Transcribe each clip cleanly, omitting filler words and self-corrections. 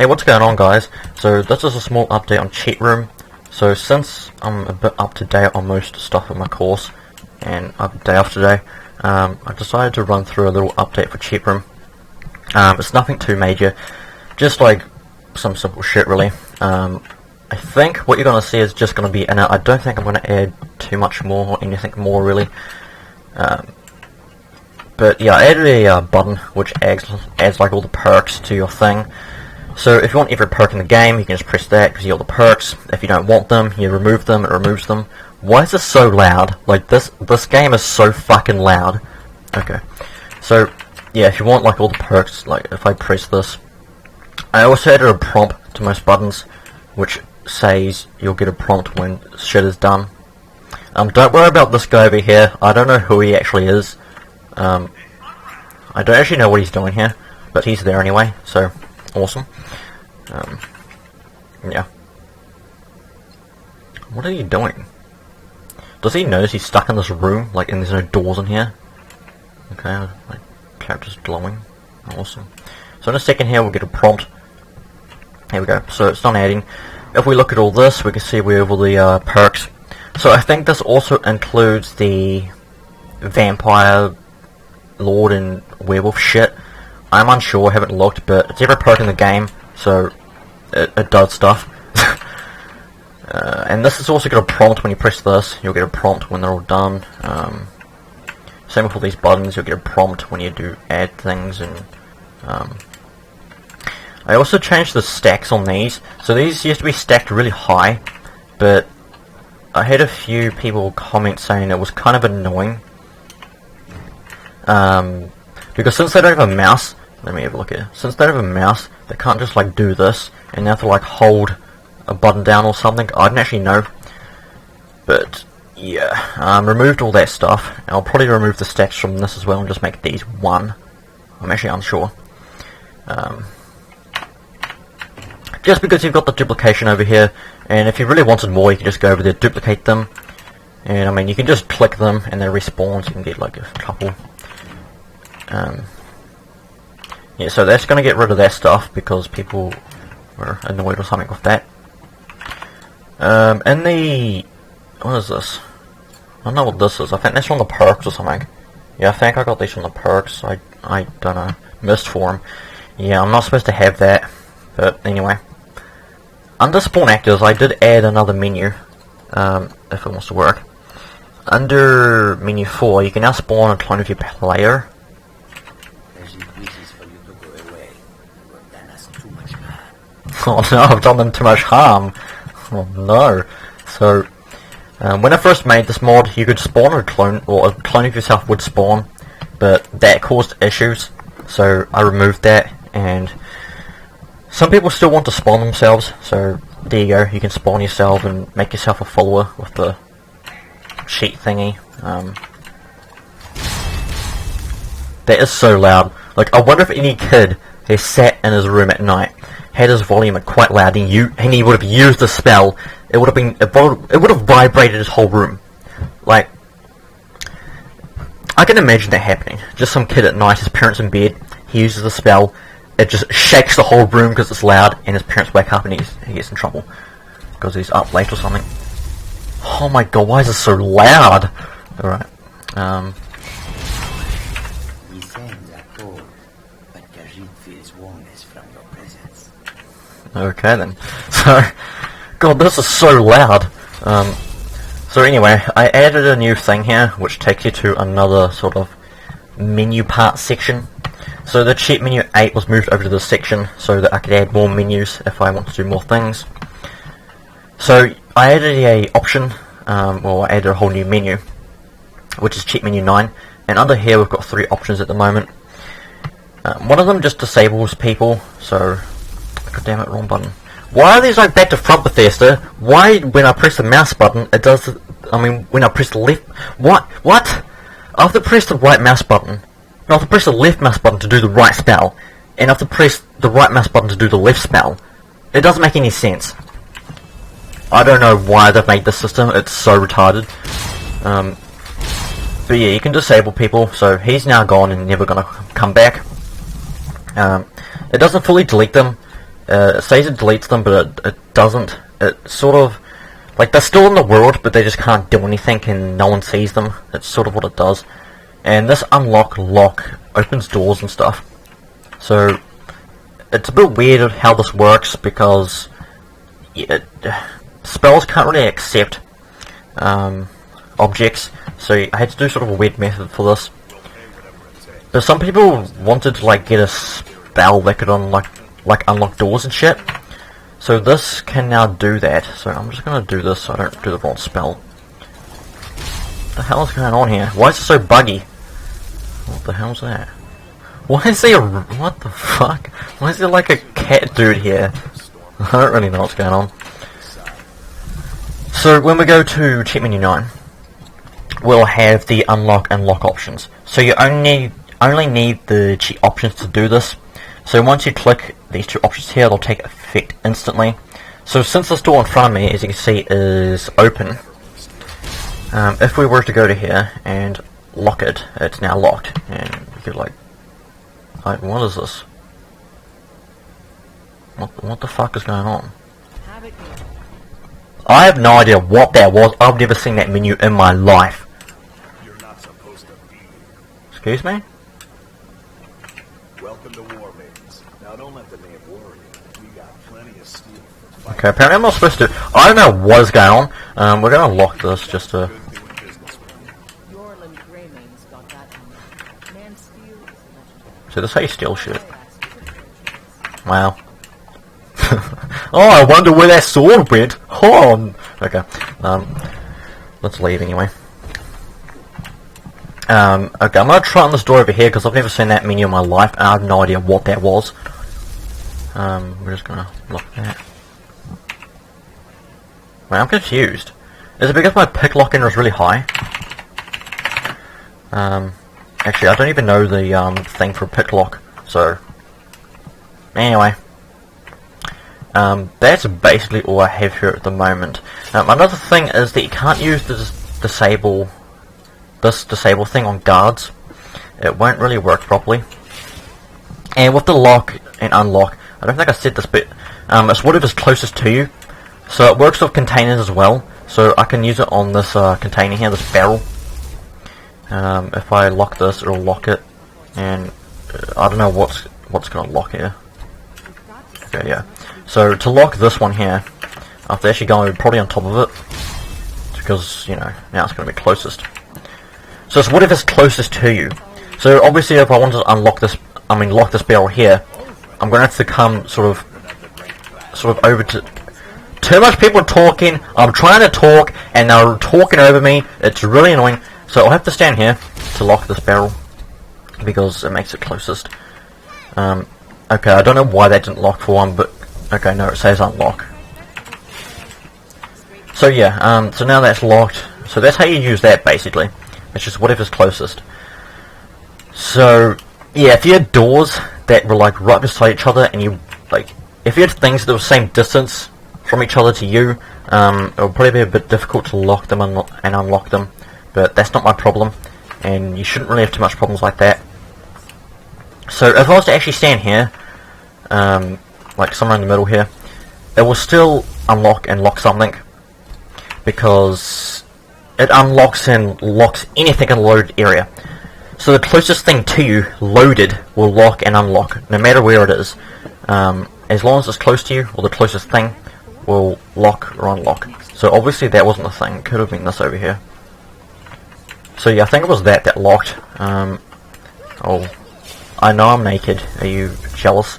Hey, what's going on, guys? So this is a small update on Cheat Room. So since I'm a bit up to date on most stuff in my course, and I have a day off today, I decided to run through a little update for Cheat Room. It's nothing too major, just like some simple shit really. I think what you're going to see is just going to be in it. I don't think I'm going to add too much more or anything more really. But yeah, I added a button which adds like all the perks to your thing. So if you want every perk in the game, you can just press that because you get all the perks. If you don't want them, you remove them, it removes them. Why is this so loud? Like this game is so fucking loud. Okay. So yeah, if you want like all the perks, like if I press this, I also added a prompt to most buttons, which says you'll get a prompt when shit is done. Don't worry about this guy over here. I don't know who he actually is. I don't actually know what he's doing here, but he's there anyway, so awesome. Yeah. What are you doing? Does he notice he's stuck in this room, like, and there's no doors in here? Okay, my character's glowing. Awesome. So in a second here, we'll get a prompt. Here we go. So it's done adding. If we look at all this, we can see we have all the perks. So I think this also includes the vampire, lord, and werewolf shit. I'm unsure, I haven't looked, but it's every perk in the game, so it does stuff. And this is also got a prompt when you press this. You'll get a prompt when they're all done. Same with all these buttons, you'll get a prompt when you do add things. And I also changed the stacks on these. So these used to be stacked really high, but I had a few people comment saying it was kind of annoying. Because since they don't have a mouse, let me have a look here. Since they don't have a mouse, they can't just like do this, and they have to like hold a button down or something. I didn't actually know, but yeah, removed all that stuff. And I'll probably remove the stacks from this as well and just make these one. I'm actually unsure. Just because you've got the duplication over here, and if you really wanted more, you can just go over there, duplicate them, and I mean you can just click them and they respawn, so you can get like a couple. Yeah, so that's going to get rid of that stuff because people were annoyed or something with that. And the... what is this? I don't know what this is. I think that's from the perks or something. Yeah, I think I got these from the perks. I don't know. Missed form. Yeah, I'm not supposed to have that. But anyway. Under spawn actors, I did add another menu. If it wants to work. Under menu 4, you can now spawn a clone of your player. Oh no, I've done them too much harm. Oh no. So, when I first made this mod, you could spawn a clone, or a clone of yourself would spawn, but that caused issues, so I removed that, and some people still want to spawn themselves, so there you go, you can spawn yourself and make yourself a follower with the cheat thingy. That is so loud. Like, I wonder if any kid has sat in his room at night, had his volume at quite loud, and he would have used the spell. It would have vibrated his whole room. Like, I can imagine that happening. Just some kid at night, his parents in bed, he uses the spell, it just shakes the whole room because it's loud, and his parents wake up and he gets in trouble because he's up late or something. Oh my god, why is this so loud? Alright. Okay then. So, god, this is so loud. So anyway, I added a new thing here, which takes you to another sort of menu part section. So the cheat menu 8 was moved over to this section, so that I could add more menus if I want to do more things. So I added a option, well I added a whole new menu, which is cheat menu 9, and under here we've got 3 options at the moment. One of them just disables people, so... god damn it, wrong button. Why are these like back to front, Bethesda? Why, when I press the mouse button, it does the, I mean, when I press the left... What? I have to press the right mouse button. No, I have to press the left mouse button to do the right spell. And I have to press the right mouse button to do the left spell. It doesn't make any sense. I don't know why they've made this system, it's so retarded. But yeah, you can disable people, so he's now gone and never gonna come back. It doesn't fully delete them. It says it deletes them, but it doesn't. It sort of, like, they're still in the world, but they just can't do anything and no one sees them. That's sort of what it does. And this unlock lock opens doors and stuff. So it's a bit weird how this works, because spells can't really accept objects, so I had to do sort of a weird method for this. But some people wanted to like get a spell that could unlock doors and shit. So this can now do that. So I'm just gonna do this so I don't do the wrong spell. What the hell is going on here? Why is it so buggy? What the hell's that? Why is there what the fuck? Why is there like a cat dude here? I don't really know what's going on. So when we go to cheat menu 9, we'll have the unlock and lock options. So you only need the cheat options to do this. So once you click these two options here, they'll take effect instantly. So since this door in front of me, as you can see, is open, if we were to go to here and lock it, it's now locked. And you could like what is this? What the fuck is going on? I have no idea what that was. I've never seen that menu in my life. You're not supposed to be here. Excuse me? Welcome to War Maidens. Now don't let the name worry you. We got plenty of steel for fighting. Okay, apparently I'm not supposed to. I don't know what is going on. We're gonna lock this just to. So this is how you steal shit. Wow. Oh, I wonder where that sword went. Oh, okay. Let's leave anyway. Okay, I'm gonna try on this door over here because I've never seen that menu in my life and I have no idea what that was. We're just gonna lock that. Wait, I'm confused. Is it because my pick lock-in was really high? Actually, I don't even know the thing for pick lock. So, anyway. That's basically all I have here at the moment. Another thing is that you can't use this disable thing on guards. It won't really work properly. And with the lock and unlock, I don't think I said this, but it's whatever's closest to you. So it works with containers as well. So I can use it on this container here, this barrel. If I lock this, it'll lock it. And I don't know what's gonna lock here. Okay, yeah. So to lock this one here, I have to actually go probably on top of it, because you know now it's going to be closest. So it's whatever's closest to you. So obviously, if I wanted to unlock this, lock this barrel here, I'm going to have to come sort of over to. Too much people talking. I'm trying to talk, and they're talking over me. It's really annoying. So I'll have to stand here to lock this barrel because it makes it closest. Okay, I don't know why that didn't lock for one, but okay, no, it says unlock. So yeah, so now that's locked. So that's how you use that basically. It's just whatever's closest. So yeah, if you had doors that were like right beside each other, and you if you had things that were the same distance from each other to you, it would probably be a bit difficult to lock them and unlock them. But that's not my problem, and you shouldn't really have too much problems like that. So if I was to actually stand here, like somewhere in the middle here, it will still unlock and lock something, because it unlocks and locks anything in the loaded area. So the closest thing to you, loaded, will lock and unlock, no matter where it is. As long as it's close to you, or the closest thing, will lock or unlock. So obviously that wasn't the thing, it could have been this over here. So yeah, I think it was that locked. Oh, I know I'm naked, are you jealous?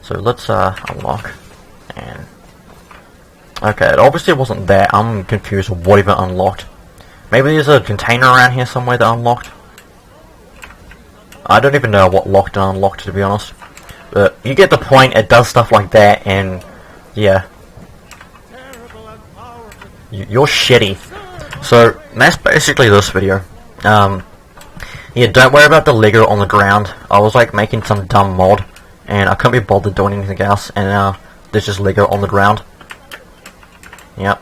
So let's unlock, and okay, it obviously wasn't that. I'm confused with what even unlocked. Maybe there's a container around here somewhere that unlocked. I don't even know what locked and unlocked, to be honest. But you get the point, it does stuff like that, and yeah. You're shitty. So that's basically this video. Yeah, don't worry about the Lego on the ground. I was like making some dumb mod, and I couldn't be bothered doing anything else, and now there's just Lego on the ground. Yep.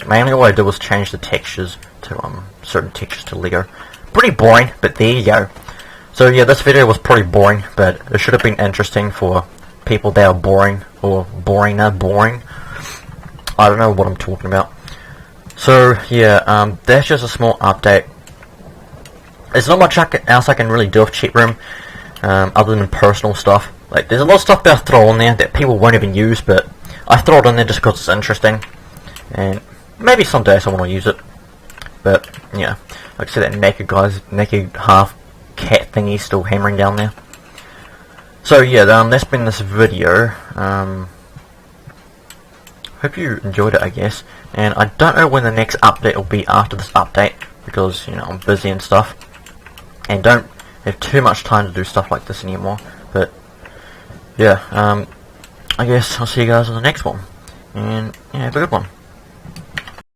Mainly all I did was change the textures to certain textures to Lego. Pretty boring, but there you go. So yeah, this video was pretty boring, but it should have been interesting for people that are boring, or boring. I don't know what I'm talking about. So yeah, that's just a small update. There's not much else I can really do with Cheat Room, other than personal stuff. Like, there's a lot of stuff that I throw in there that people won't even use, but I throw it in there just because it's interesting, and maybe someday someone will use it. But yeah, like I said, that naked half cat thingy still hammering down there. So yeah, that's been this video. Hope you enjoyed it, I guess. And I don't know when the next update will be after this update, because, you know, I'm busy and stuff, and don't have too much time to do stuff like this anymore. But yeah, I guess I'll see you guys on the next one, and yeah, have a good one.